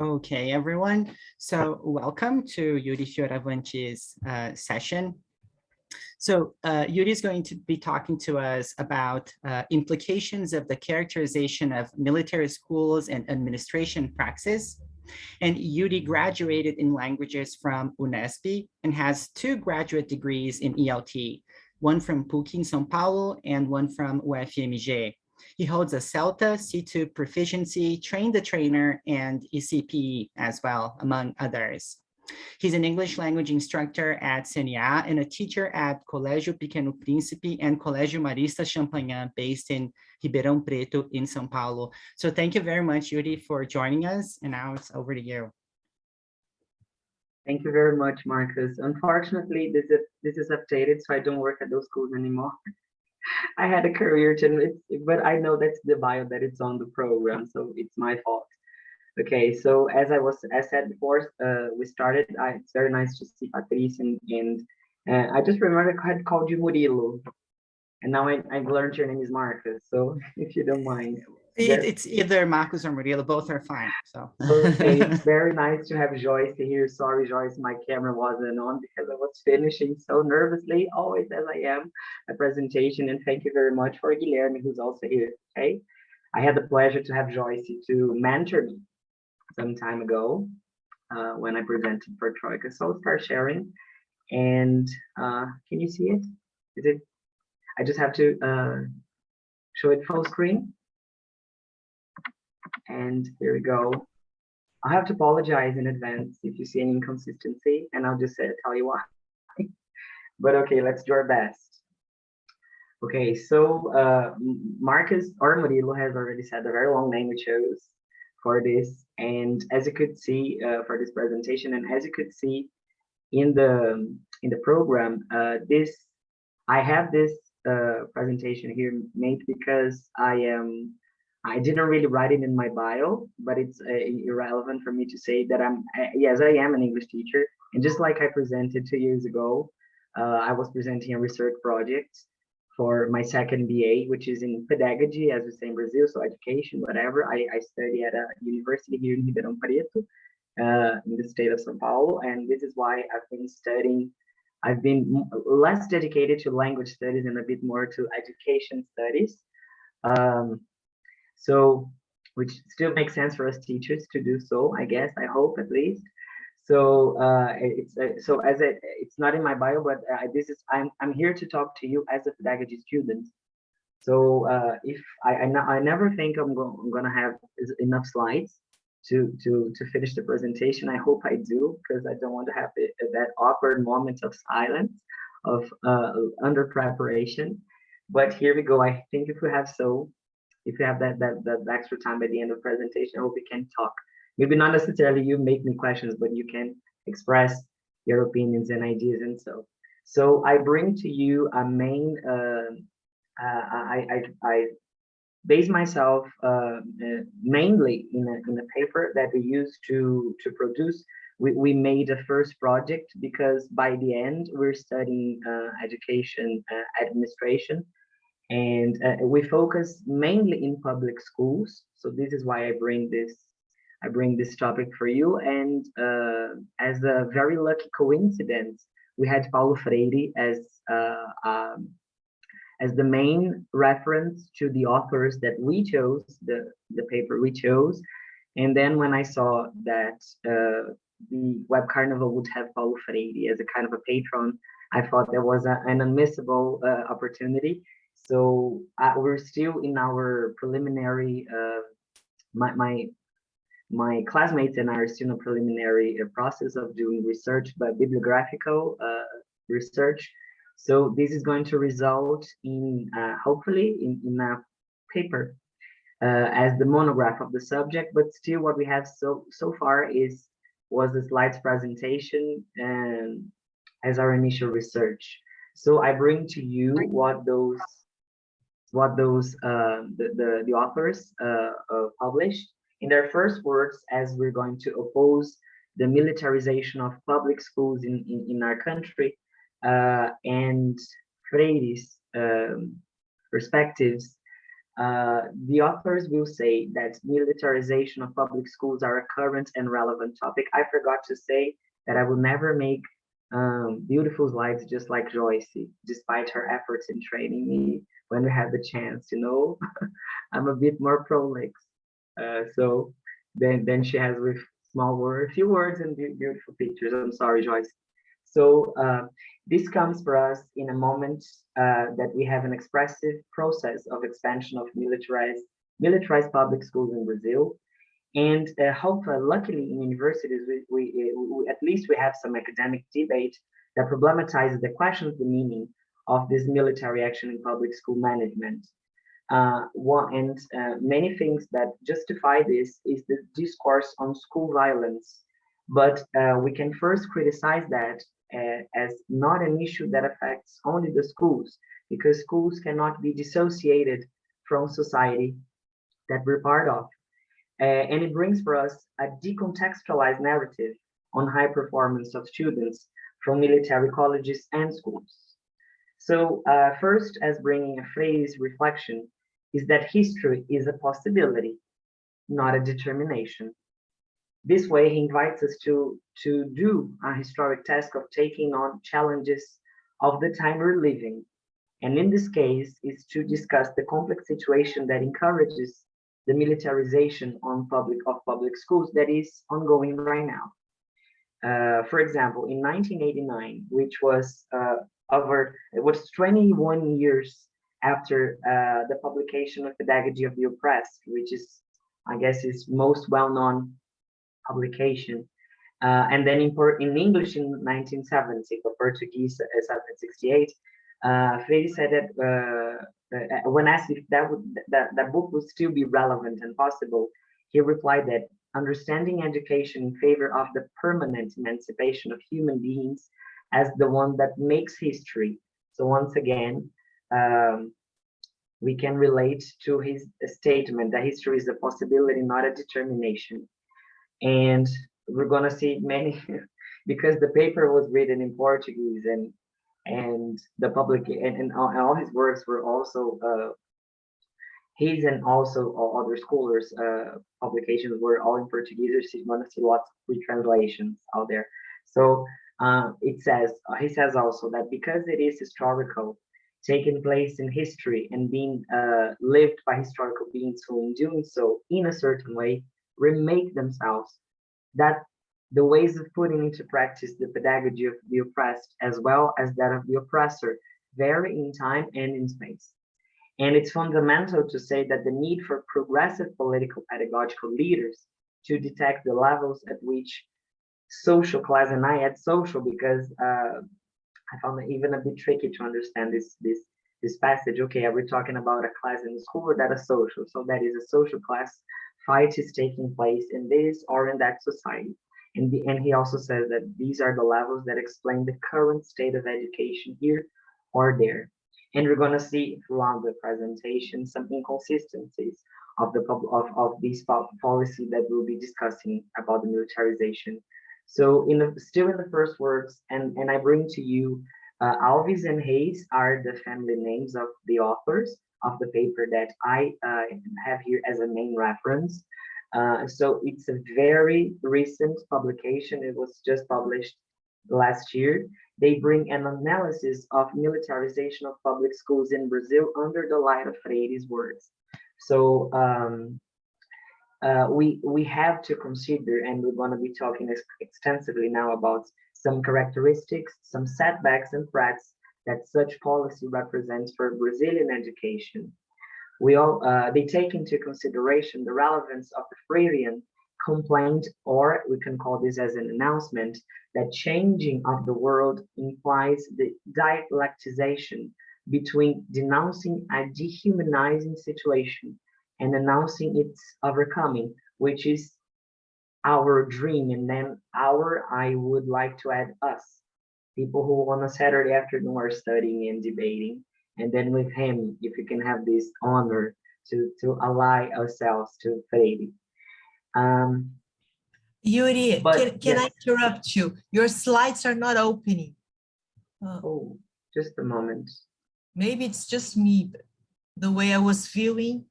Okay, everyone. So welcome to Yuri Fioravante's session. So Yuri is going to be talking to us about implications of the characterization of military schools and administration praxis. And Yuri graduated in languages from UNESP and has 2 graduate degrees in ELT, one from PUC in Sao Paulo and one from UFMG. He holds a CELTA, C2 proficiency, train the trainer, and ECPE as well, among others. He's an English language instructor at CNA and a teacher at Colégio Pequeno Príncipe and Colégio Marista Champagnat, based in Ribeirão Preto in Sao Paulo. So thank you very much, Yuri, for joining us. And now it's over to you. Thank you very much, Marcus. Unfortunately, this is updated, so I don't work at those schools anymore. I had a career journalist, but I know that's the bio that it's on the program, so it's my fault. Okay, so as I said before, we started. It's very nice to see Patrice, and I just remember I had called you Murilo, and now I learned your name is Marcus. So if you don't mind, it's either Marcus or Murilo, both are fine. So okay, it's very nice to have Joyce here. Sorry, Joyce, my camera wasn't on because I was finishing so nervously, always as I am, a presentation. And thank you very much for Guilherme, who's also here. Okay, I had the pleasure to have Joyce to mentor me some time ago when I presented for Troika. So I'll start sharing. And can you see it? Is it? I just have to show it full screen. And here we go. I have to apologize in advance if you see any inconsistency, and I'll just tell you why. But okay, let's do our best. Okay, so Marcus or Murilo has already said a very long name we chose for this, and as you could see for this presentation, and as you could see in the program, I have this presentation here made because I didn't really write it in my bio, but it's irrelevant for me to say that yes, I am an English teacher. And just like I presented 2 years ago, I was presenting a research project for my second BA, which is in pedagogy, as we say in Brazil, so education, whatever. I study at a university here in Ribeirão Preto, in the state of Sao Paulo. And this is why I've been less dedicated to language studies and a bit more to education studies. So, which still makes sense for us teachers to do so, I guess, I hope at least. So it's not in my bio, but I'm here to talk to you as a pedagogy student. So if I never think I'm gonna have enough slides to finish the presentation. I hope I do, because I don't want to have that awkward moment of silence of under preparation. But here we go. I think if you have that extra time at the end of the presentation, I hope we can talk. Maybe not necessarily you make me questions, but you can express your opinions and ideas and so. So I bring to you a main, I base myself mainly in a paper that we used to produce. We made a first project because by the end we're studying education administration. And we focus mainly in public schools. So this is why I bring this topic for you. And as a very lucky coincidence, we had Paulo Freire as the main reference to the authors that we chose, the paper we chose. And then when I saw that the Web Carnival would have Paulo Freire as a kind of a patron, I thought there was an unmissable opportunity. So we're still in our preliminary, my classmates and I are still in a preliminary process of doing research, but bibliographical research. So this is going to result in, hopefully, in a paper as the monograph of the subject, but still what we have so far was the slides presentation and as our initial research. So I bring to you what the authors published in their first words, as we're going to oppose the militarization of public schools in our country, and Freire's perspectives The authors will say that militarization of public schools are a current and relevant topic. I forgot to say that I will never make beautiful slides just like Joyce, despite her efforts in training me when we had the chance, you know. I'm a bit more prolix. So then she has with small words, few words and beautiful pictures. I'm sorry, Joyce. So this comes for us in a moment that we have an expressive process of expansion of militarized public schools in Brazil. And luckily in universities, we at least we have some academic debate that problematizes the questions, the meaning of this military action in public school management. Many things that justify this is the discourse on school violence. But we can first criticize that as not an issue that affects only the schools, because schools cannot be dissociated from society that we're part of. And it brings for us a decontextualized narrative on high performance of students from military colleges and schools. So first, as bringing a phrase reflection, is that history is a possibility, not a determination. This way, he invites us to do a historic task of taking on challenges of the time we're living. And in this case, is to discuss the complex situation that encourages the militarization of public schools that is ongoing right now. For example, in 1989, which was it was 21 years after the publication of Pedagogy of the Oppressed, which is, I guess, his most well-known publication. And then in English in 1970, for Portuguese 1768, Freire said that when asked if that book would still be relevant and possible, he replied that understanding education in favor of the permanent emancipation of human beings as the one that makes history. So once again, we can relate to his statement that history is a possibility, not a determination. And we're gonna see many, because the paper was written in Portuguese and the public and all his works were also his and also all other scholars publications were all in Portuguese. So you're gonna see lots of retranslations out there. So he says also that because it is historical, taking place in history and being lived by historical beings who in doing so in a certain way remake themselves, that the ways of putting into practice the pedagogy of the oppressed as well as that of the oppressor vary in time and in space. And it's fundamental to say that the need for progressive political pedagogical leaders to detect the levels at which social class, and I add social because I found it even a bit tricky to understand this passage. Okay, are we talking about a class in the school or that a social? So that is a social class fight is taking place in this or in that society. And he also says that these are the levels that explain the current state of education here or there. And we're going to see throughout the presentation some inconsistencies of this policy that we'll be discussing about the militarization. So still in the first words, and I bring to you Alves and Hayes are the family names of the authors of the paper that I have here as a main reference. So it's a very recent publication. It was just published last year. They bring an analysis of militarization of public schools in Brazil under the light of Freire's words. So we have to consider, and we're going to be talking extensively now about some characteristics, some setbacks and threats that such policy represents for Brazilian education. They take into consideration the relevance of the Freirean complaint, or we can call this as an announcement, that changing of the world implies the dialectization between denouncing a dehumanizing situation and announcing its overcoming, which is our dream. And then I would like to add us, people who on a Saturday afternoon are studying and debating. And then with him, if we can have this honor to ally ourselves to Freire. Yuri, can I interrupt you? Your slides are not opening. Oh, just a moment. Maybe it's just me, the way I was feeling.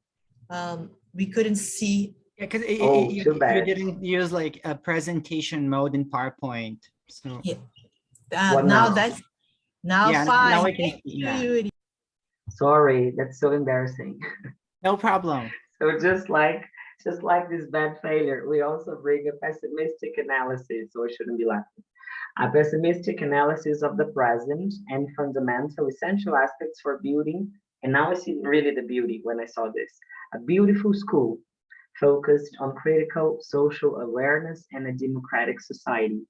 we couldn't see. Yeah, because Oh, too you bad. didn't use like a presentation mode in PowerPoint. So Yeah. What Now now? that's now yeah, fine. now we can Thank see. you, Yeah, Yuri. Sorry, that's so embarrassing. no problem. So just like this bad failure, we also bring a pessimistic analysis, so I shouldn't be laughing. A pessimistic analysis of the present and fundamental essential aspects for building, and now I see really the beauty when I saw this. A beautiful school focused on critical social awareness and a democratic society,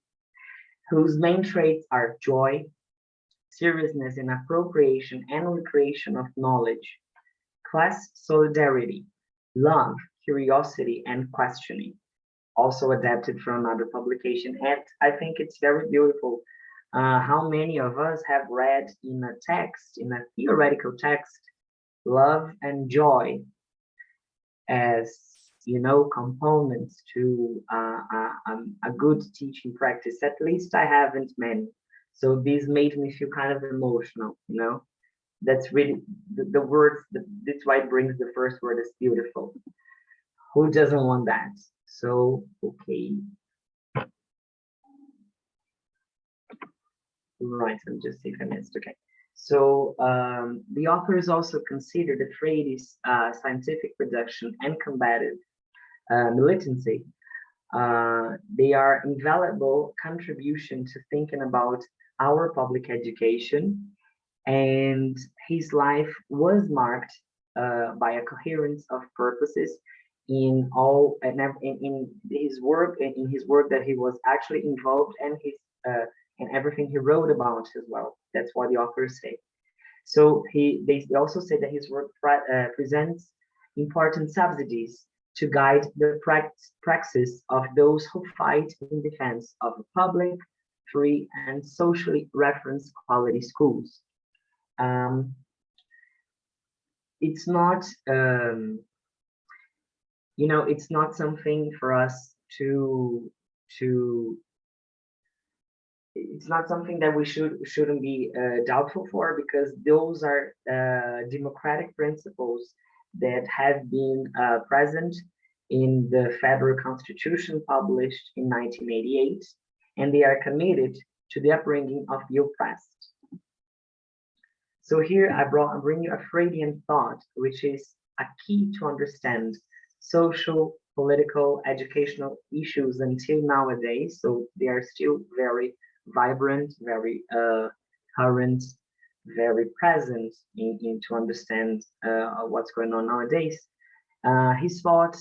whose main traits are joy, seriousness and appropriation and recreation of knowledge, class solidarity, love, curiosity, and questioning. Also adapted from another publication. And I think it's very beautiful how many of us have read in a text, in a theoretical text, love and joy as, you know, components to a good teaching practice. At least I haven't many. So this made me feel kind of emotional, you know. That's really the words, that's why it brings the first word is beautiful. Who doesn't want that? So, okay. Right, I'm just see if I missed, okay. So the authors also consider the Freire's scientific production and combative militancy. They are invaluable contribution to thinking about our public education, and his life was marked by a coherence of purposes in all in his work, in his work that he was actually involved, and his and everything he wrote about as well. That's what the authors say. So they also say that his work presents important subsidies to guide the praxis of those who fight in defense of public, free, and socially referenced quality schools. It's not, you know, it's not something for us to it's not something that we shouldn't be doubtful for, because those are democratic principles that have been present in the federal constitution published in 1988, and they are committed to the upbringing of the oppressed. So here I bring you a Freudian thought, which is a key to understand social, political, educational issues until nowadays. So they are still very vibrant, very current, very present in to understand what's going on nowadays. His thought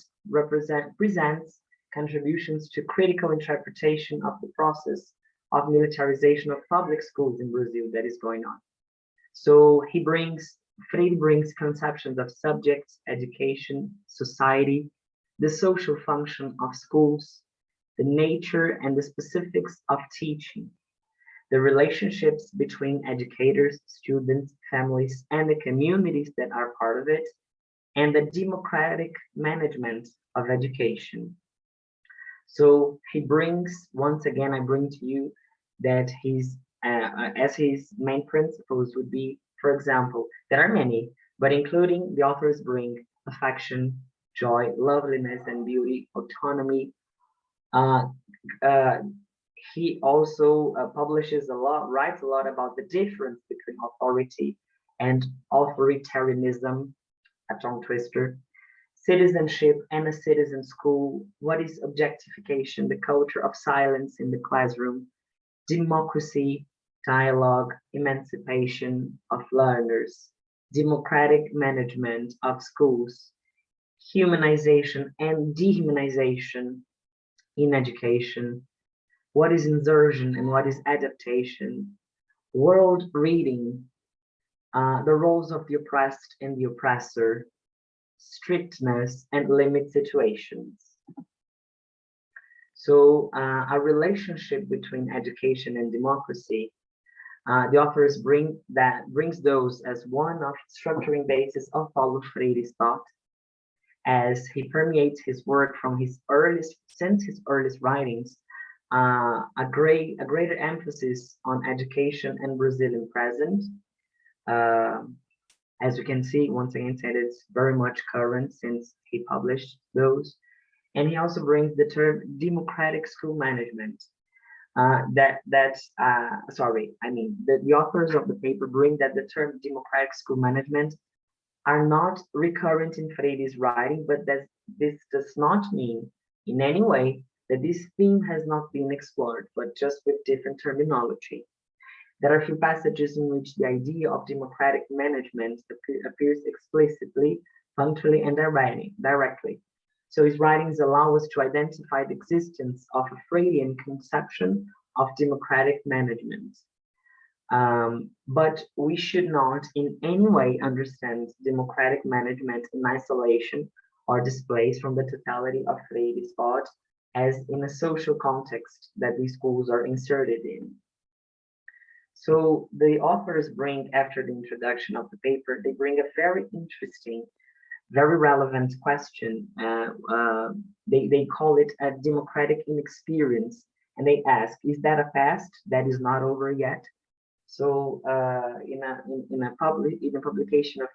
presents contributions to critical interpretation of the process of militarization of public schools in Brazil that is going on. So Freire brings conceptions of subjects, education, society, the social function of schools, the nature and the specifics of teaching, the relationships between educators, students, families, and the communities that are part of it, and the democratic management of education. So he brings, once again, I bring to you that as his main principles would be, for example, there are many, but including the authors bring affection, joy, loveliness and beauty, autonomy. He also publishes a lot, writes a lot about the difference between authority and authoritarianism, a tongue twister, citizenship and a citizen school, what is objectification, the culture of silence in the classroom, democracy, dialogue, emancipation of learners, democratic management of schools, humanization and dehumanization in education, what is insertion and what is adaptation, world reading, the roles of the oppressed and the oppressor, strictness and limit situations. So a relationship between education and democracy, the authors brings those as one of structuring basis of Paulo Freire's thought, as he permeates his work from since his earliest writings, a greater emphasis on education and Brazilian present, As you can see, once again, said it's very much current since he published those. And he also brings the term democratic school management. The authors of the paper bring that the term democratic school management are not recurrent in Freire's writing, but that this does not mean in any way that this theme has not been explored, but just with different terminology. There are a few passages in which the idea of democratic management appears explicitly, punctually, and directly. So his writings allow us to identify the existence of a Freirean conception of democratic management. But we should not in any way understand democratic management in isolation or displaced from the totality of Freire's thought as in a social context that these schools are inserted in. So the authors bring, after the introduction of the paper, they bring a very interesting, very relevant question. They call it a democratic inexperience. And they ask, is that a past that is not over yet? So in a publication of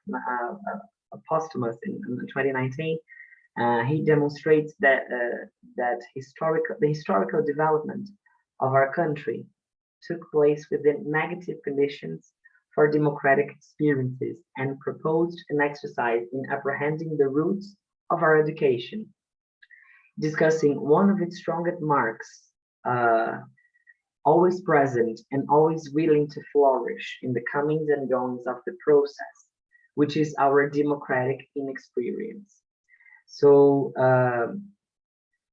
posthumous in 2019, he demonstrates that the historical development of our country took place within negative conditions for democratic experiences and proposed an exercise in apprehending the roots of our education, discussing one of its strongest marks, always present and always willing to flourish in the comings and goings of the process, which is our democratic inexperience. So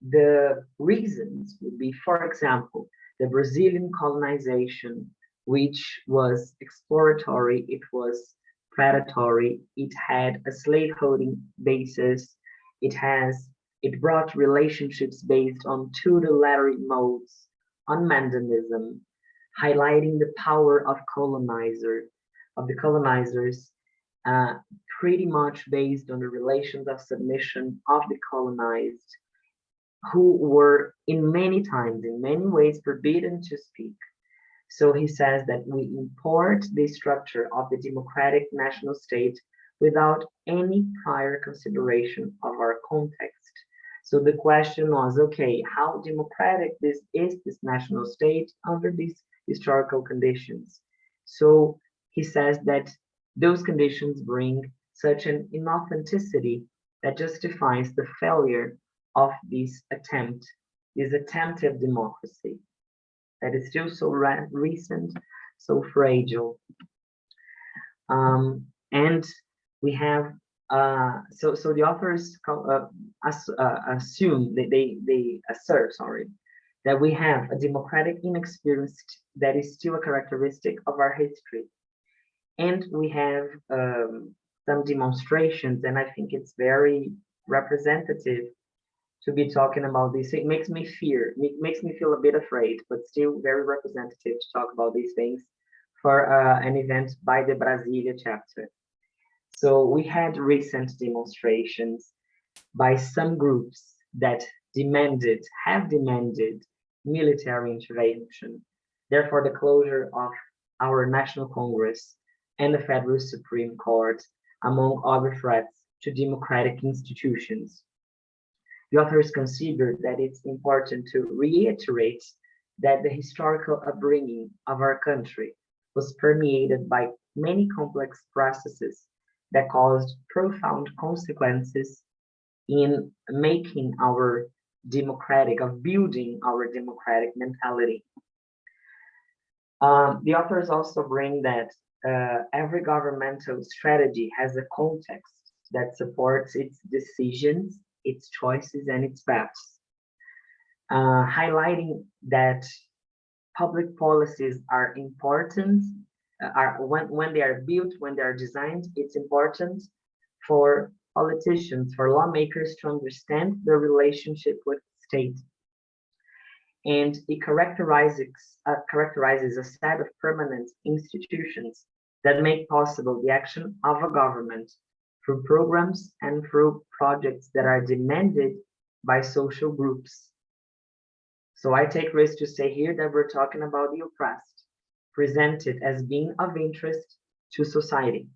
the reasons would be, for example, the Brazilian colonization, which was exploratory, it was predatory, it had a slaveholding basis, it brought relationships based on tutelary modes, on mandanism, highlighting the power of the colonizers, pretty much based on the relations of submission of the colonized, who were in many ways forbidden to speak. So he says that we import the structure of the democratic national state without any prior consideration of our context. So the question was, okay, how democratic is this national state under these historical conditions? So he says that those conditions bring such an inauthenticity that justifies the failure of this attempted democracy that is still so recent, so fragile. And we have, so the authors assume, they assert, that we have a democratic inexperience that is still a characteristic of our history. And we have some demonstrations, and I think it's very representative to be talking about this. It makes me feel a bit afraid, but still very representative to talk about these things for an event by the Brasilia chapter. So we had recent demonstrations by some groups that have demanded military intervention, therefore the closure of our National Congress and the Federal Supreme Court, among other threats to democratic institutions. The authors consider that it's important to reiterate that the historical upbringing of our country was permeated by many complex processes that caused profound consequences in building our democratic mentality. The authors also bring that every governmental strategy has a context that supports its decisions, its choices, and its paths, highlighting that public policies are important, when they are built, when they are designed, it's important for politicians, for lawmakers to understand the relationship with the state. And it characterizes a set of permanent institutions that make possible the action of a government through programs and through projects that are demanded by social groups. So I take risk to say here that we're talking about the oppressed, presented as being of interest to society.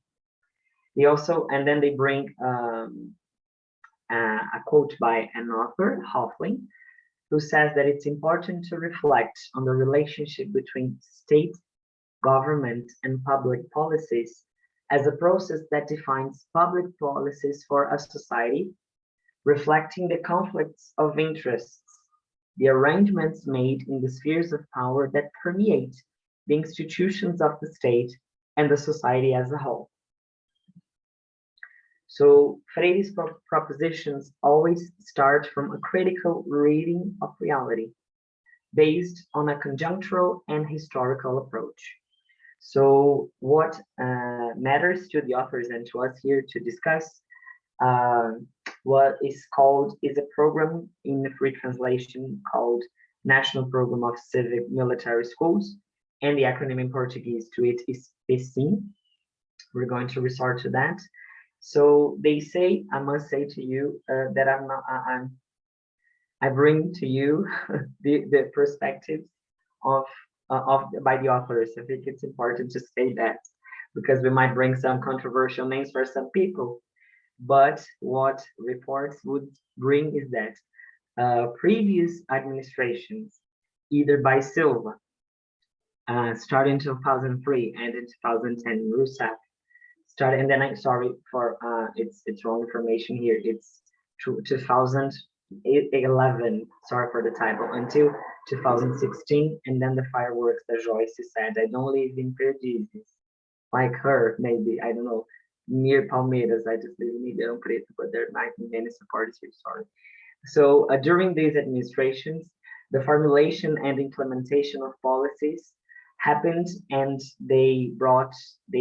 They also, and then they bring a quote by an author, Hoffling, who says that it's important to reflect on the relationship between state, government, and public policies as a process that defines public policies for a society, reflecting the conflicts of interests, the arrangements made in the spheres of power that permeate the institutions of the state and the society as a whole. So Freire's propositions always start from a critical reading of reality, based on a conjunctural and historical approach. So what matters to the authors and to us here to discuss what is a program in the free translation called National Program of Civic Military Schools, and the acronym in Portuguese to it is PSIM. We're going to resort to that. So they say, I must say to you that I bring to you the perspectives of by the authors. I think it's important to say that because we might bring some controversial names for some people. But what reports would bring is that previous administrations, either by Silva, starting in 2003 and in 2010, Rousseff, started, and then I'm sorry for it's wrong information here. It's 2011. Sorry for the typo. Until 2016, and then the fireworks that Joyce said. I don't live in Perdizes, like her, maybe, I don't know, near Palmeiras. I just live in Ribeirão Preto, but there might be many supporters here. Sorry. So during these administrations, the formulation and implementation of policies happened, and they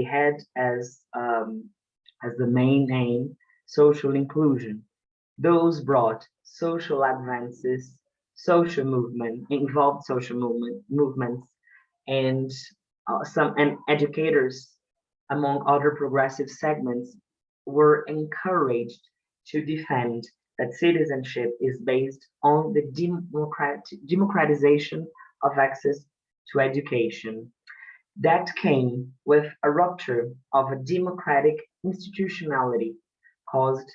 had as the main aim social inclusion. Those brought social advances, social movement, involved social movements, and educators, among other progressive segments, were encouraged to defend that citizenship is based on the democratization of access to education. That came with a rupture of a democratic institutionality caused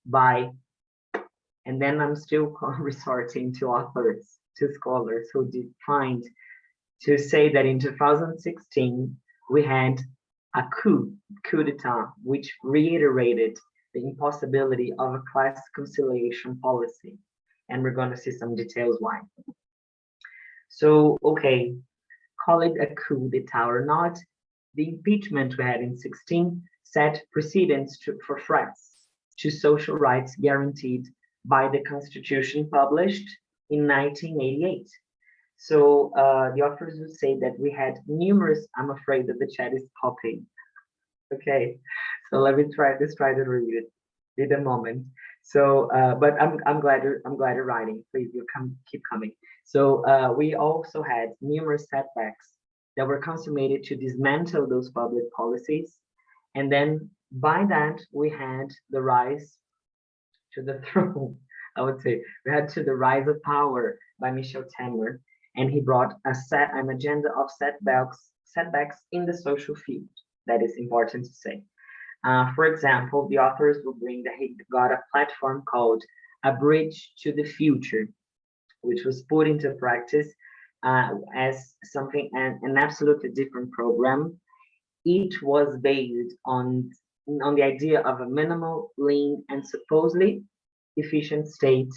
by, and then I'm still resorting to authors, to scholars who defined to say that in 2016 we had a coup d'etat, which reiterated the impossibility of a class conciliation policy. And we're going to see some details why. So, okay, call it a coup d'etat or not, the impeachment we had in 16 set precedents for threats to social rights guaranteed by the Constitution published in 1988. So the authors would say that we had numerous, I'm afraid that the chat is popping. Okay, so let me try to read it in a moment. So, but I'm glad you're writing. Please, you keep coming. So we also had numerous setbacks that were consummated to dismantle those public policies, and then by that we had the rise to the throne. I would say we had to the rise of power by Michel Temer, and he brought an agenda of setbacks in the social field. That is important to say. For example, the authors will bring that he got a platform called A Bridge to the Future, which was put into practice as something, an absolutely different program. It was based on the idea of a minimal, lean, and supposedly efficient state.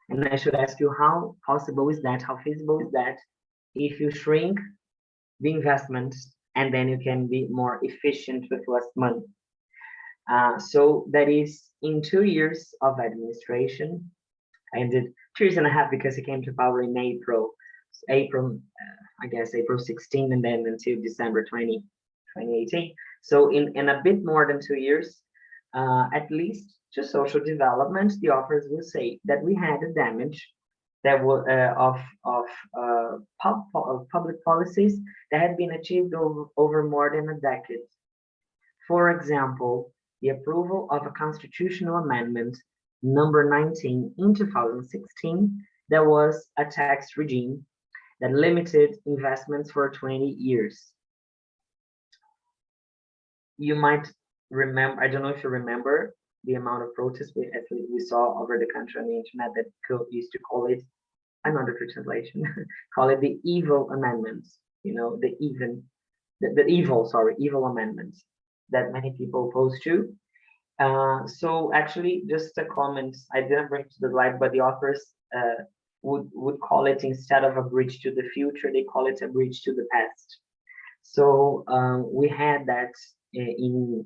And I should ask you, how possible is that? How feasible is that if you shrink the investment and then you can be more efficient with less money? So that is in 2 years of administration. I did 2 years and a half because he came to power in April, I guess April 16, and then until December 2018. So in a bit more than 2 years, at least to social development, the authors will say that we had a damage that was of public policies that had been achieved over more than a decade. For example, the approval of a constitutional amendment, number 19 in 2016, that was a tax regime that limited investments for 20 years. You might remember, I don't know if you remember the amount of protests we saw over the country on the internet that used to call it, another translation, call it the evil amendments, you know, the evil amendments that many people oppose to. So actually, just a comment, I didn't bring to the slide, but the authors would call it, instead of a bridge to the future, they call it a bridge to the past. So we had that in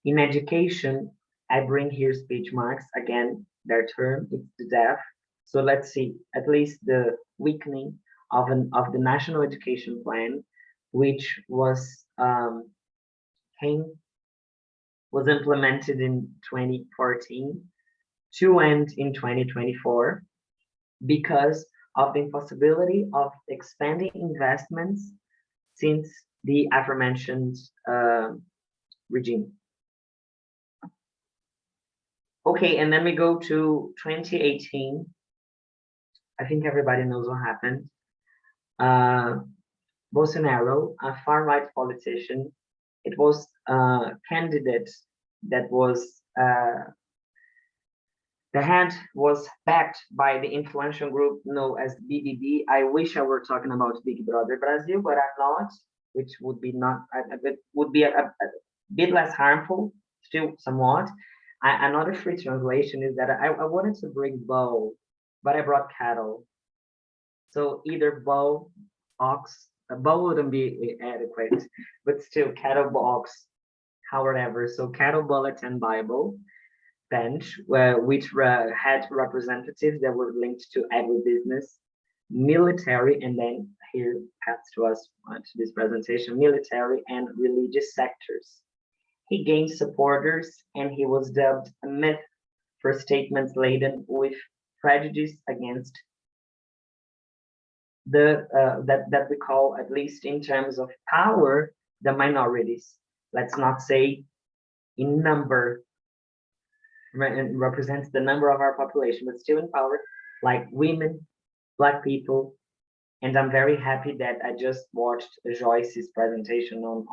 education. I bring here speech marks, again, their term, it's the deaf. So let's see, at least the weakening of the national education plan, which was implemented in 2014 to end in 2024 because of the impossibility of expanding investments since the aforementioned regime. Okay, and then we go to 2018. I think everybody knows what happened. Bolsonaro, a far-right politician, it was a candidate that was the hand was backed by the influential group known as BBB. I wish I were talking about Big Brother Brazil, but I'm not, which would be a bit less harmful, still somewhat. Another free translation is that I wanted to bring bull, but I brought cattle. So either bull, ox, a bull wouldn't be adequate, but still cattle, ox, however. So cattle, bulletin, Bible, bench, which had representatives that were linked to agribusiness, military, and then here paths to us to this presentation, military and religious sectors. He gained supporters, and he was dubbed a myth for statements laden with prejudice against the that we call, at least in terms of power, the minorities. Let's not say in number, represents the number of our population, but still in power, like women, Black people. And I'm very happy that I just watched Joyce's presentation on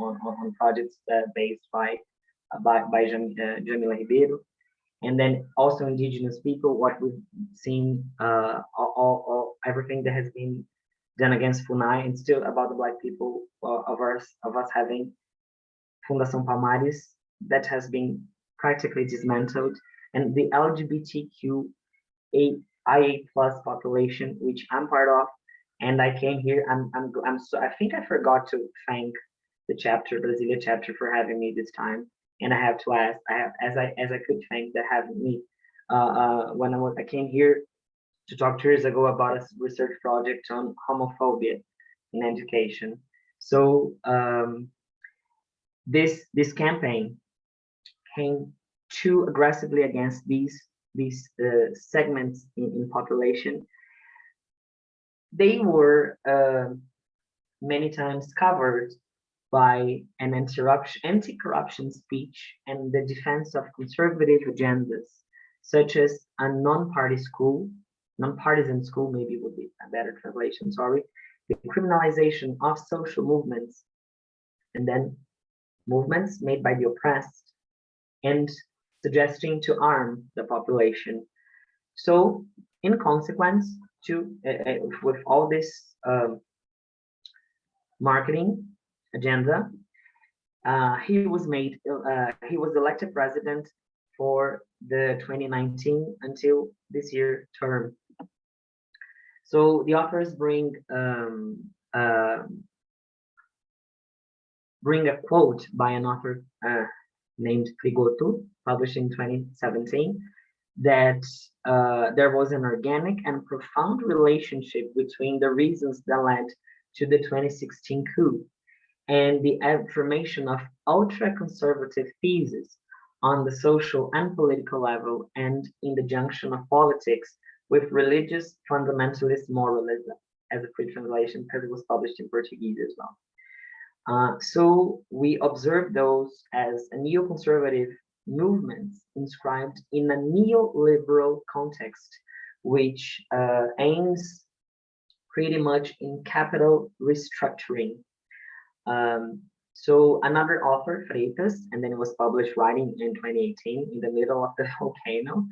projects based by Jamila Ribeiro, and then also indigenous people. What we've seen, everything that has been done against FUNAI, and still about the Black people of us having Fundação Palmares that has been practically dismantled, and the LGBTQIA+ population, which I'm part of. And I came here. I think I forgot to thank the chapter, Brasilia chapter, for having me this time. And I have to ask, as I could thank that having me when I came here to talk 2 years ago about a research project on homophobia in education. So this campaign came too aggressively against these segments in population. They were many times covered by an anti-corruption speech and the defense of conservative agendas, such as a nonpartisan school, maybe would be a better translation, sorry, the criminalization of social movements, and then movements made by the oppressed, and suggesting to arm the population. So, in consequence, with all this marketing agenda, he was elected president for the 2019 until this year term. So the authors bring a quote by an author named Frigoto, published in 2017, that there was an organic and profound relationship between the reasons that led to the 2016 coup and the affirmation of ultra-conservative theses on the social and political level, and in the junction of politics with religious fundamentalist moralism, as a free translation, because it was published in Portuguese as well. So we observe those as a neoconservative movements inscribed in a neoliberal context, which aims pretty much in capital restructuring. So another author, Freitas, and then it was published right in 2018 in the middle of the volcano.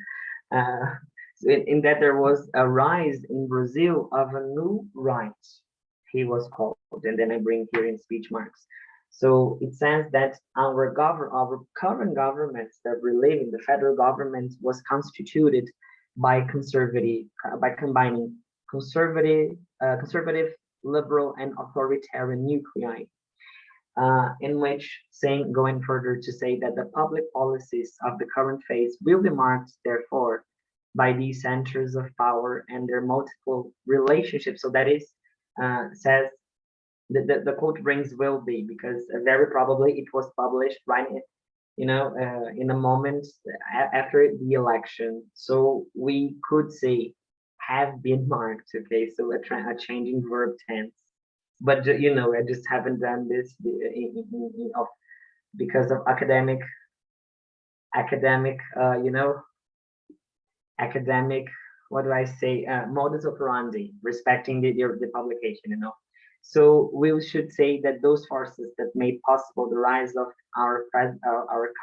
So in that there was a rise in Brazil of a new right, he was called, and then I bring here in speech marks. So it says that our current government that we live in, the federal government, was constituted by combining conservative, liberal, and authoritarian nuclei. In which going further to say that the public policies of the current phase will be marked, therefore, by these centers of power and their multiple relationships. So that is, says, the quote brings will be, because very probably it was published right, in a moment after the election. So we could say have been marked, okay? So a changing verb tense. But I just haven't done this because of academic, what do I say, modus operandi, respecting the publication, So we should say that those forces that made possible the rise of our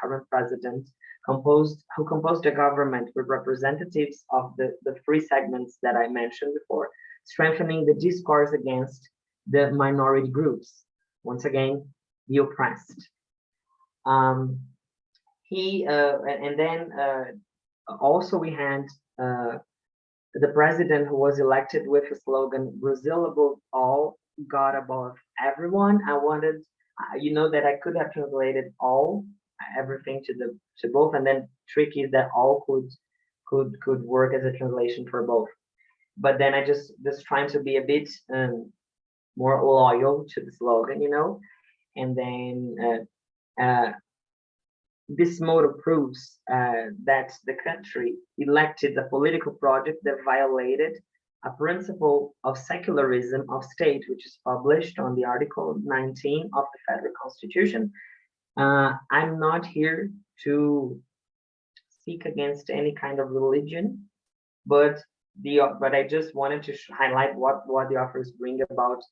current president, who composed the government with representatives of the three segments that I mentioned before, strengthening the discourse against the minority groups, once again, the oppressed. And then also we had the president who was elected with a slogan, Brazil above all, God above everyone. I wanted, that I could have translated all, everything to both, and then tricky is that all could work as a translation for both. But then I just trying to be a bit more loyal to the slogan, and then this motto proves that the country elected a political project that violated a principle of secularism of state, which is published on the Article 19 of the Federal Constitution. I'm not here to speak against any kind of religion, but I just wanted to highlight what the authors bring about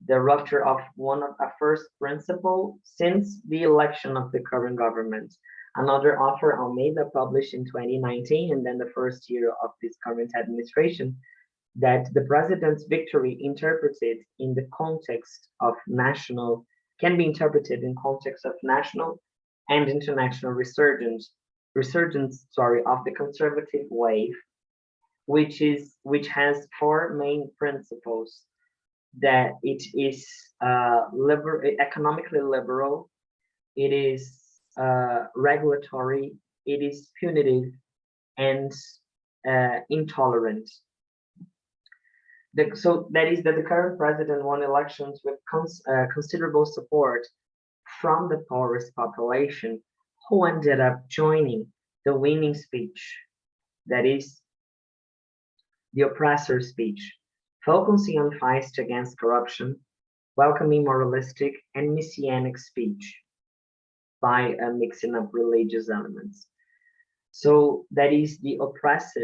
the rupture of one of a first principle since the election of the current government. Another author, Almeida, published in 2019, and then the first year of this current administration, that the president's victory in the context of can be interpreted in context of national and international resurgence of the conservative wave, which has four main principles: that it is economically liberal, it is regulatory, it is punitive, and intolerant. So that is that the current president won elections with considerable support from the poorest population, who ended up joining the winning speech, that is the oppressor speech, focusing on fights against corruption, welcoming moralistic and messianic speech by mixing up religious elements. So that is the oppressed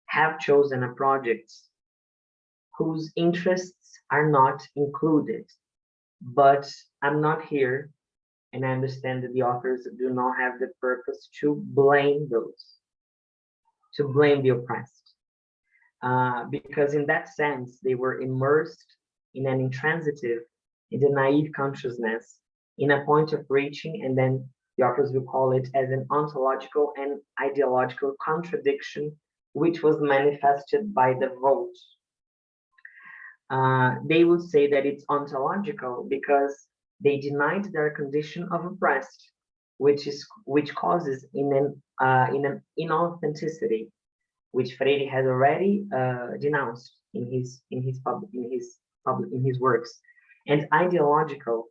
have chosen a project whose interests are not included. But I'm not here, and I understand that the authors do not have the purpose to blame the oppressed. Because in that sense, they were immersed in an intransitive, in the naive consciousness, in a point of reaching, and then the authors will call it as an ontological and ideological contradiction, which was manifested by the vote. They would say that it's ontological because they denied their condition of oppressed, which causes in an inauthenticity, which Freire has already denounced in his works, and ideological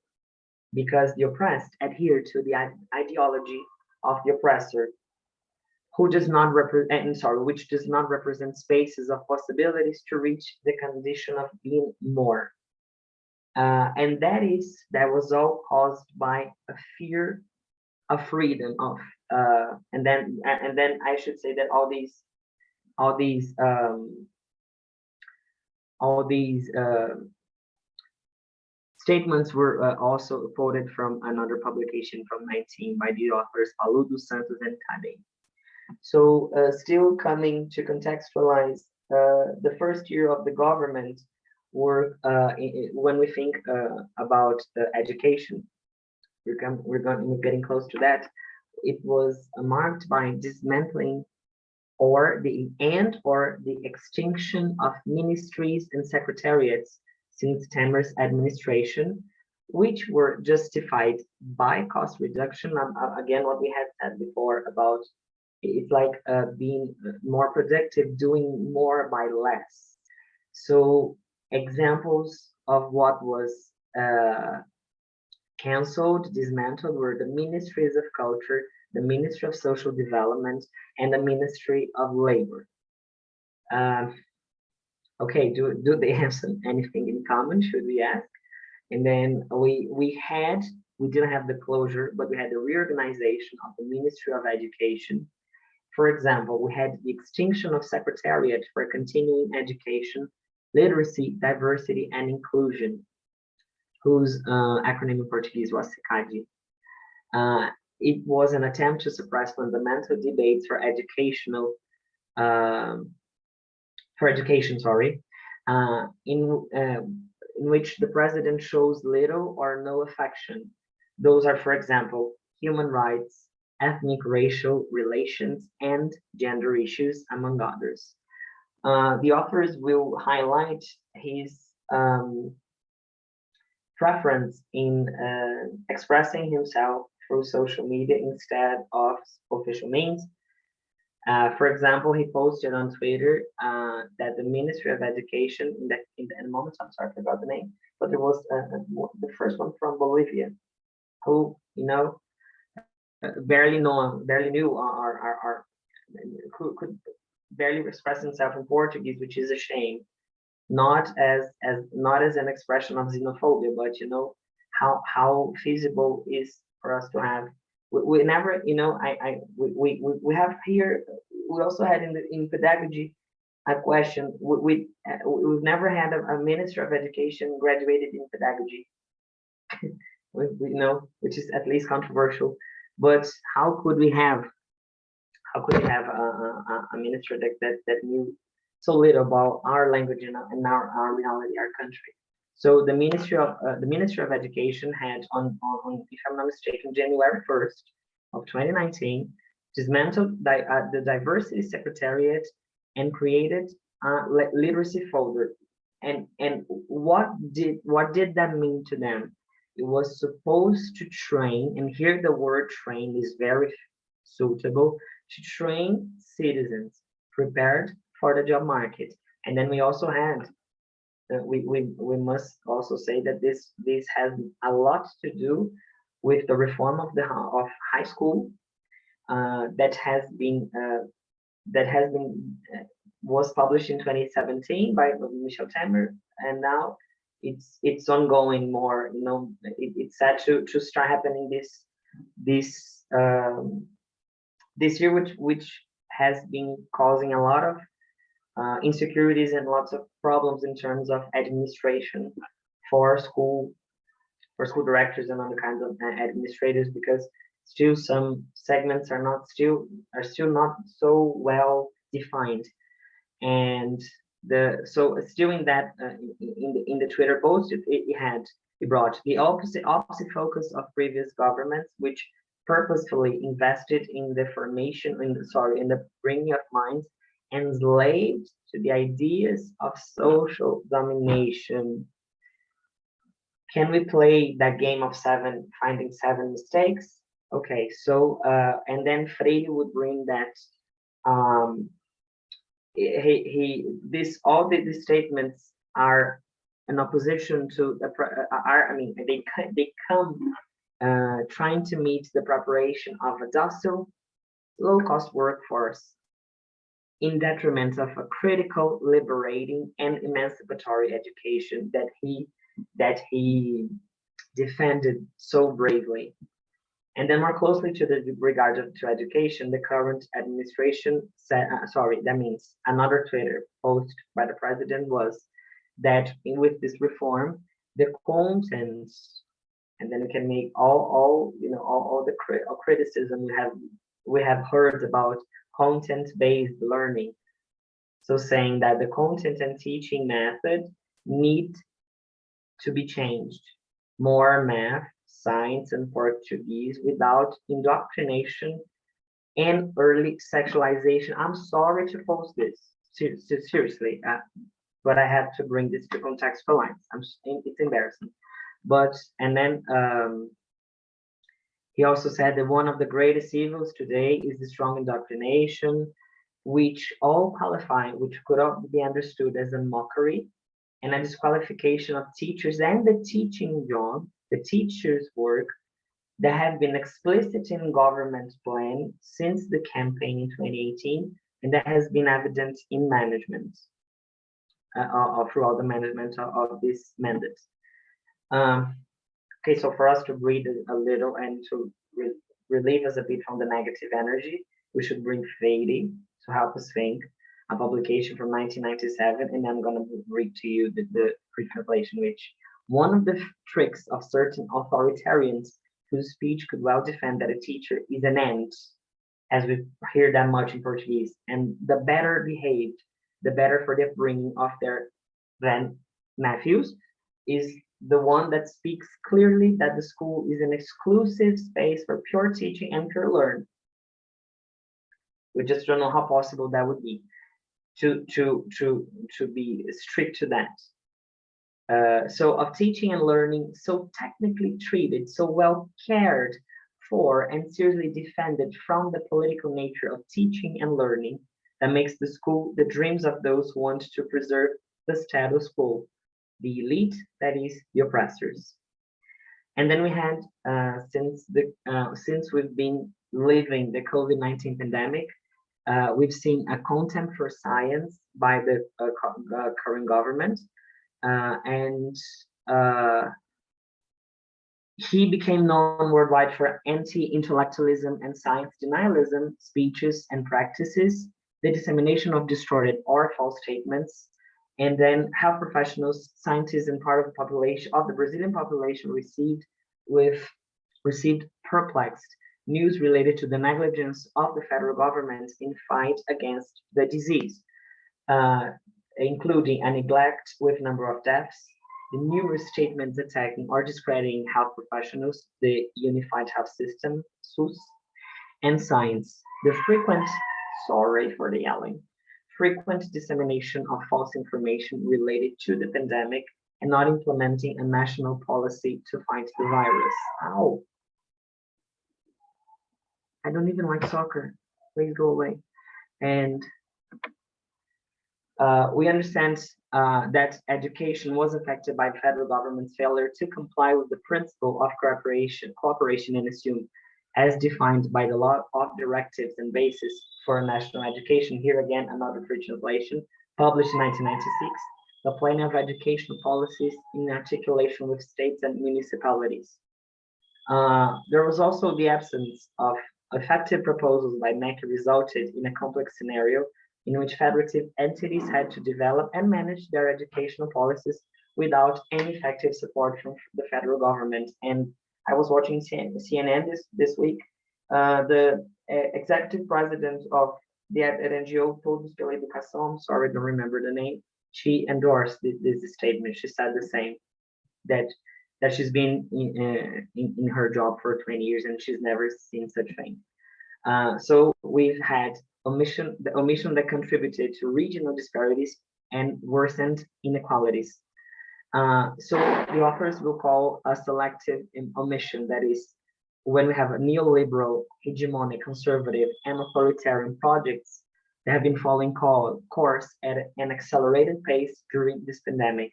because the oppressed adhere to the ideology of the oppressor, which does not represent spaces of possibilities to reach the condition of being more. And that was all caused by a fear of freedom of, and then I should say that all these Statements were also quoted from another publication from 19 by the authors Paulo dos Santos and Tadei. So still coming to contextualize the first year of the government work, when we think about education, we're getting close to that. It was marked by dismantling or the extinction of ministries and secretariats since Temer's administration, which were justified by cost reduction. Again, what we had said before about it's like being more productive, doing more by less. So examples of what was canceled, dismantled were the Ministries of Culture, the Ministry of Social Development, and the Ministry of Labor. Okay, do they have anything in common, should we ask? And then we didn't have the closure, but we had the reorganization of the Ministry of Education. For example, we had the extinction of Secretariat for Continuing Education, Literacy, Diversity, and Inclusion, whose acronym in Portuguese was SICAD. It was an attempt to suppress fundamental debates for education, in which the president shows little or no affection. Those are, for example, human rights, ethnic racial relations, and gender issues, among others. The authors will highlight his preference in expressing himself through social media instead of official means. For example, he posted on Twitter that the Ministry of Education, in the moment, I'm sorry, I forgot the name, but it was the first one from Bolivia, who, barely knew or could barely express himself in Portuguese, which is a shame. Not as an expression of xenophobia, but how feasible is for us to have. We never, we have here. We also had in pedagogy a question. We've never had a minister of education graduated in pedagogy. we know, which is at least controversial. But how could we have a minister that knew so little about our language and our reality, our country? So the Ministry of Education had on if I'm not mistaken, January 1st of 2019, dismantled the Diversity Secretariat and created a literacy folder. And what did that mean to them? It was supposed to train, and here the word train is very suitable, to train citizens prepared for the job market. And then we also had we must also say that this has a lot to do with the reform of high school that was published in 2017 by Michel Temer, and now it's ongoing more. It's set to start happening this year, which has been causing a lot of insecurities and lots of problems in terms of administration for school directors and other kinds of administrators, because still some segments are still not so well defined. And so still in that in the Twitter post, it brought the opposite focus of previous governments, which purposefully invested in the formation in the bringing of minds enslaved to the ideas of social domination. Can we play that game of finding seven mistakes? Okay, so and then Freire would bring that all these statements are in opposition to they come trying to meet the preparation of a docile, low-cost workforce in detriment of a critical, liberating, and emancipatory education that he defended so bravely. And then more closely to the regard to education, the current administration said, that means another Twitter post by the president was that with this reform, the contents, and then we can make all the criticism we have heard about content-based learning. So saying that the content and teaching method need to be changed. More math, science, and Portuguese without indoctrination and early sexualization. I'm sorry to post this, seriously, but I have to bring this to contextualize. It's embarrassing. But, and then he also said that one of the greatest evils today is the strong indoctrination, which all qualify, which could all be understood as a mockery and a disqualification of teachers and the teaching job, the teacher's work, that have been explicit in government plan since the campaign in 2018, and that has been evident in management, throughout the management of this mandate. Okay, so for us to breathe a little and to relieve us a bit from the negative energy, we should bring Freire to help us think, a publication from 1997, and I'm going to read to you the Pretribulation, which one of the tricks of certain authoritarians whose speech could well defend that a teacher is an ant, as we hear that much in Portuguese, and the better behaved, the better for the upbringing of their then nephews, is the one that speaks clearly that the school is an exclusive space for pure teaching and pure learning. We just don't know how possible that would be to be strict to that. So of teaching and learning, so technically treated, so well cared for and seriously defended from the political nature of teaching and learning, that makes the school the dreams of those who want to preserve the status quo, the elite, that is, the oppressors. And then we had, since we've been living the COVID-19 pandemic, we've seen a contempt for science by the current government, and he became known worldwide for anti-intellectualism and science denialism speeches and practices, the dissemination of distorted or false statements, and then health professionals, scientists, and part of the population of the Brazilian population received perplexed news related to the negligence of the federal government in fight against the disease, including a neglect with number of deaths, the numerous statements attacking or discrediting health professionals, the unified health system, SUS, and science, the frequent, sorry for the yelling, frequent dissemination of false information related to the pandemic, and not implementing a national policy to fight the virus. Ow. I don't even like soccer. Please go away. And we understand that education was affected by the federal government's failure to comply with the principle of cooperation and assume as defined by the law of directives and basis for national education. Here again, another free translation, published in 1996, the plan of educational policies in articulation with states and municipalities. There was also the absence of effective proposals by MEC resulted in a complex scenario in which federative entities had to develop and manage their educational policies without any effective support from the federal government. And I was watching CNN this week. The executive president of the NGO, Todos pela Educação, I'm sorry, I don't remember the name, she endorsed this statement. She said the same, that she's been in her job for 20 years and she's never seen such thing. So we've had the omission that contributed to regional disparities and worsened inequalities. So the authors will call a selective omission, that is, when we have a neoliberal, hegemonic, conservative, and authoritarian projects that have been following course at an accelerated pace during this pandemic.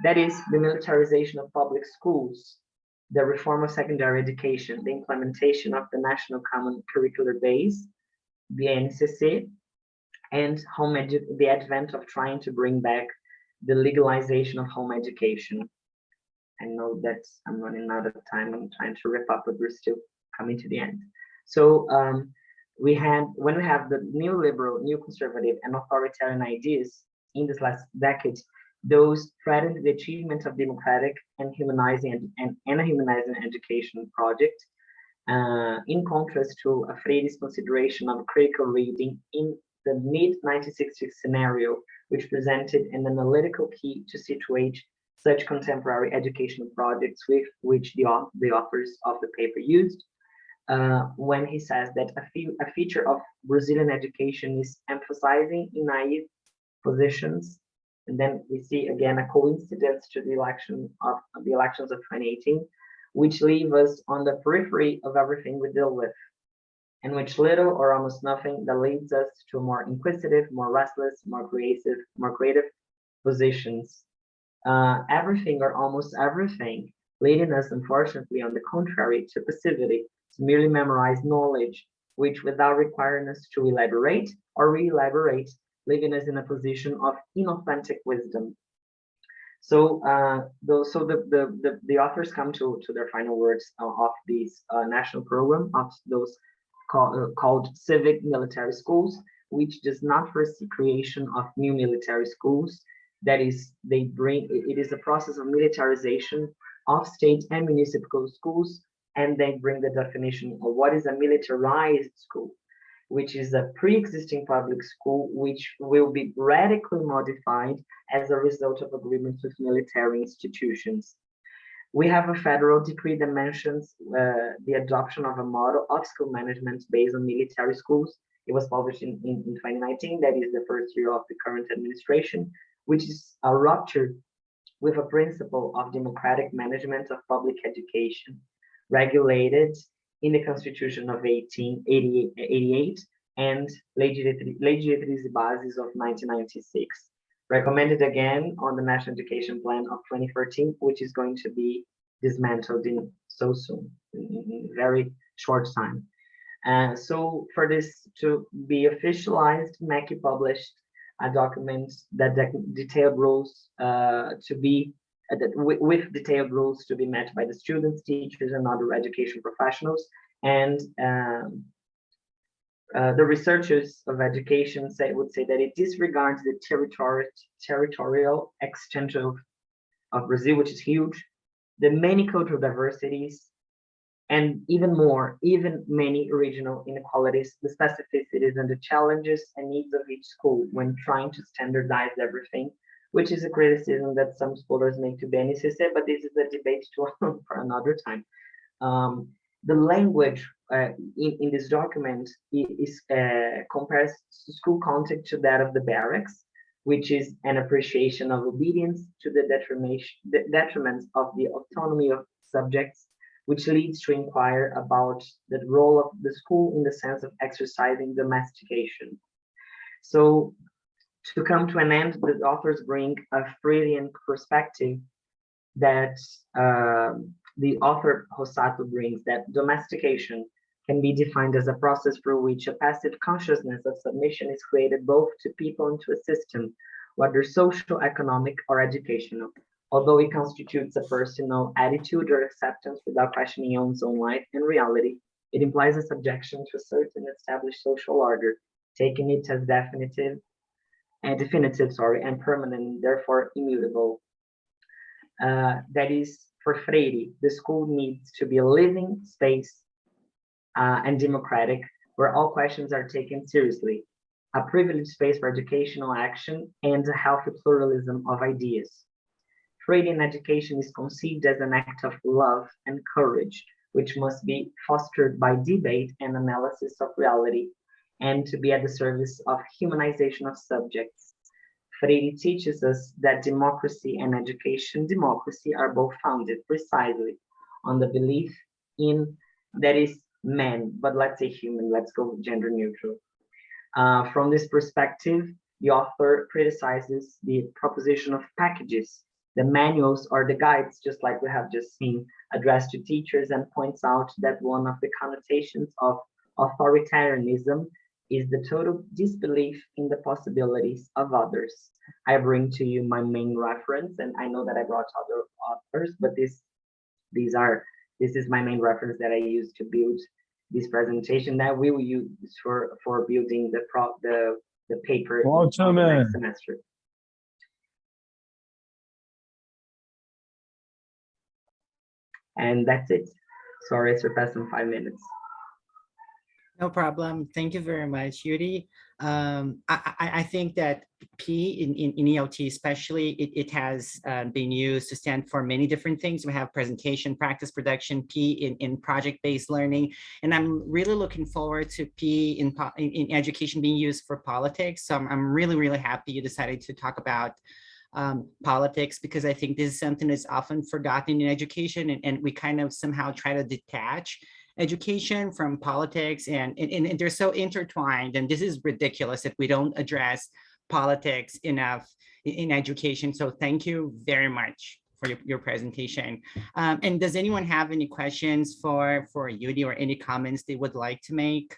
That is the militarization of public schools, the reform of secondary education, the implementation of the National Common Curricular Base, the NCC, and the advent of trying to bring back the legalization of home education. I know that I'm running out of time. I'm trying to wrap up, but we're still coming to the end. So when we have the neoliberal, neoconservative, and authoritarian ideas in this last decade, those threatened the achievement of democratic and humanizing education project, in contrast to Freire's consideration of critical reading in the mid-1960s scenario, which presented an analytical key to situate such contemporary educational projects with which the authors of the paper used, when he says that a feature of Brazilian education is emphasizing in naive positions. And then we see again a coincidence to the elections of 2018, which leave us on the periphery of everything we deal with, and which little or almost nothing that leads us to more inquisitive, more restless, more creative positions. Everything or almost everything, leading us, unfortunately, on the contrary, to passivity, to merely memorize knowledge, which without requiring us to elaborate or re-elaborate, leaving us in a position of inauthentic wisdom. So, the authors come to their final words of this national program of those called Civic military schools, which does not foresee creation of new military schools. That is, it is a process of militarization of state and municipal schools, and they bring the definition of what is a militarized school, which is a pre-existing public school, which will be radically modified as a result of agreements with military institutions. We have a federal decree that mentions the adoption of a model of school management based on military schools. It was published in 2019, that is the first year of the current administration, which is a rupture with a principle of democratic management of public education, regulated in the Constitution of 1888 and Legislative Bases of 1996. Recommended again on the National Education Plan of 2013, which is going to be dismantled in so soon, in very short time. So for this to be officialized, Mackey published a document that detailed rules with detailed rules to be met by the students, teachers, and other education professionals. And the researchers of education would say that it disregards the territorial extent of Brazil, which is huge, the many cultural diversities, and even many regional inequalities, the specificities and the challenges and needs of each school when trying to standardize everything, which is a criticism that some scholars make to BNCC, but this is a debate for another time. The language in this document compares school content to that of the barracks, which is an appreciation of obedience to the detriment of the autonomy of subjects, which leads to inquire about the role of the school in the sense of exercising domestication. So to come to an end, the authors bring a Freudian perspective that the author Rossato brings, that domestication can be defined as a process through which a passive consciousness of submission is created both to people and to a system, whether social, economic, or educational. Although it constitutes a personal attitude or acceptance without questioning one's own life and reality, it implies a subjection to a certain established social order, taking it as definitive and permanent, therefore immutable. That is, for Freire, the school needs to be a living space and democratic, where all questions are taken seriously, a privileged space for educational action, and a healthy pluralism of ideas. Freudian education is conceived as an act of love and courage, which must be fostered by debate and analysis of reality, and to be at the service of humanization of subjects. Freire teaches us that democracy and democracy are both founded precisely on the belief in, that is, man, but let's say human, let's go gender neutral. From this perspective, the author criticizes the proposition of packages, the manuals or the guides, just like we have just seen, addressed to teachers, and points out that one of the connotations of authoritarianism is the total disbelief in the possibilities of others. I bring to you my main reference, and I know that I brought other authors, but this is my main reference that I use to build this presentation that we will use for building the paper next semester. And that's it. Sorry, I surpassed in 5 minutes. No problem. Thank you very much, Yuri. I think that P in ELT especially, it has been used to stand for many different things. We have presentation, practice, production, P in project-based learning. And I'm really looking forward to P in education being used for politics. So I'm really, really happy you decided to talk about politics, because I think this is something that's often forgotten in education, and we kind of somehow try to detach education from politics, and they're so intertwined, and this is ridiculous if we don't address politics enough in education. So thank you very much for your presentation. And does anyone have any questions for Yuri, or any comments they would like to make?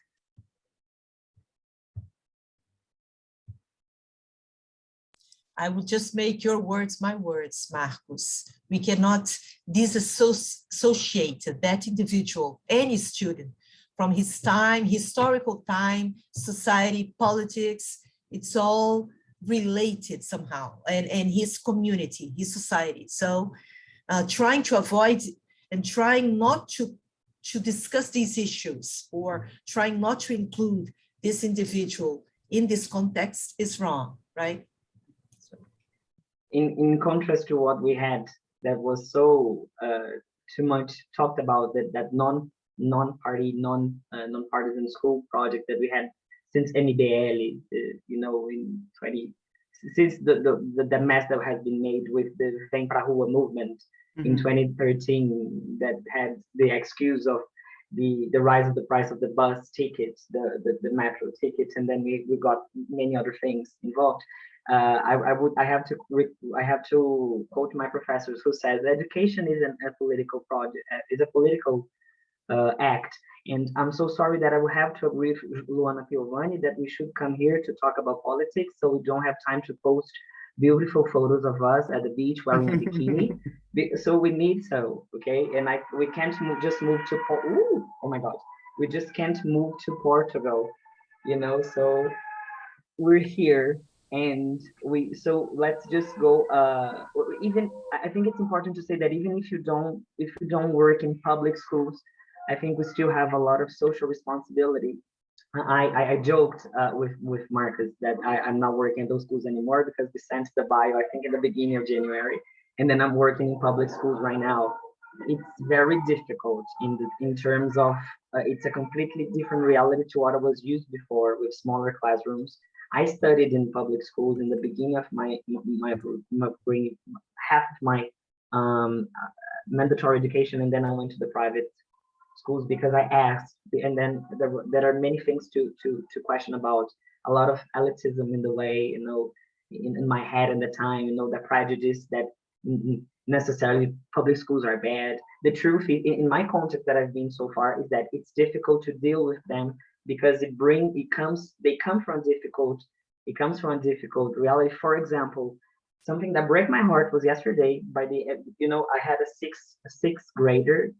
I will just make your words my words, Marcos. We cannot disassociate that individual, any student, from his time, historical time, society, politics. It's all related somehow, and his community, his society. So trying to avoid and trying not to discuss these issues, or trying not to include this individual in this context is wrong, right? In contrast to what we had, that was so too much talked about, that non-party, non-partisan school project that we had since MBL, in 20, since the mess that has been made with the Vem Pra Rua movement in 2013, that had the excuse of the rise of the price of the bus tickets, the metro tickets, and then we got many other things involved. I have to quote my professors, who says education is a political project, is a political act. And I'm so sorry that I will have to agree with Luana Piovani that we should come here to talk about politics, so we don't have time to post beautiful photos of us at the beach wearing a bikini. So we need okay, and we can't just move to oh my God, we just can't move to Portugal, so we're here. And so let's just go, even I think it's important to say that even if you don't work in public schools, I think we still have a lot of social responsibility. I joked with Marcus that I'm not working in those schools anymore, because we sent the bio, I think, in the beginning of January, and then I'm working in public schools right now. It's very difficult in terms of it's a completely different reality to what I was used before, with smaller classrooms. I studied in public schools in the beginning of my half of my mandatory education, and then I went to the private schools because I asked. And then there are many things to question about. A lot of elitism in the way, in my head at the time, the prejudice that necessarily public schools are bad. The truth in my context that I've been so far is that it's difficult to deal with them, because it comes from a difficult reality. For example, something that broke my heart was yesterday, I had a sixth grader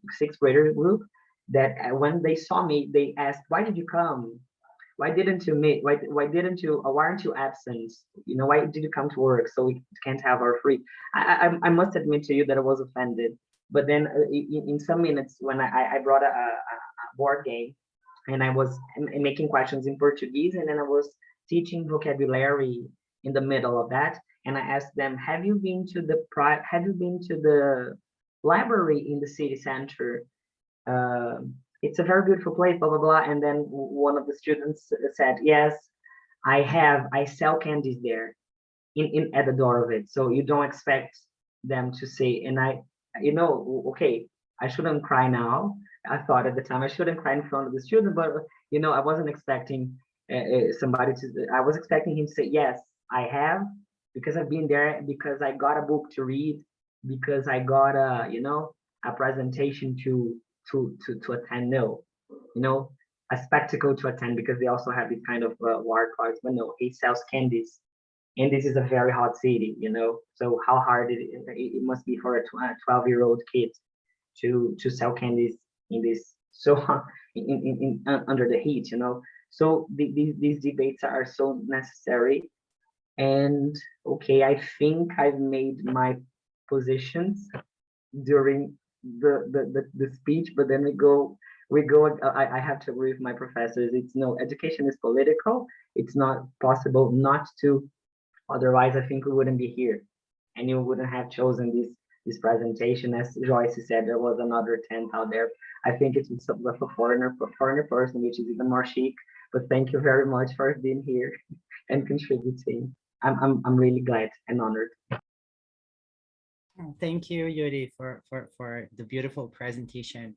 group that when they saw me, they asked, "Why did you come? Why didn't you meet? Why aren't you absent? Why did you come to work so we can't have our free?" I must admit to you that I was offended. But then in some minutes, when I brought a board game, and I was making questions in Portuguese, and then I was teaching vocabulary in the middle of that, and I asked them, "Have you been to the library in the city center? It's a very beautiful place, blah blah blah." And then one of the students said, "Yes, I have. I sell candies there, in at the door of it." So you don't expect them to say, and okay, I shouldn't cry now. I thought at the time I shouldn't cry in front of the student, but I wasn't expecting somebody to. I was expecting him to say, "Yes, I have, because I've been there, because I got a book to read, because I got a presentation to attend." No, a spectacle to attend, because they also have these kind of war cards. But no, he sells candies, and this is a very hot city, so how hard it must be for a 12-year-old kid to sell candies in this so in under the heat. So these debates are so necessary. And okay, I think I've made my positions during the speech, but then I have to agree with my professors. It's no, education is political. It's not possible not to, otherwise I think we wouldn't be here, and you wouldn't have chosen this presentation. As Joyce said, there was another tent out there. I think it's with a foreigner person, which is even more chic. But thank you very much for being here and contributing. I'm really glad and honored. Thank you, Yuri, for the beautiful presentation.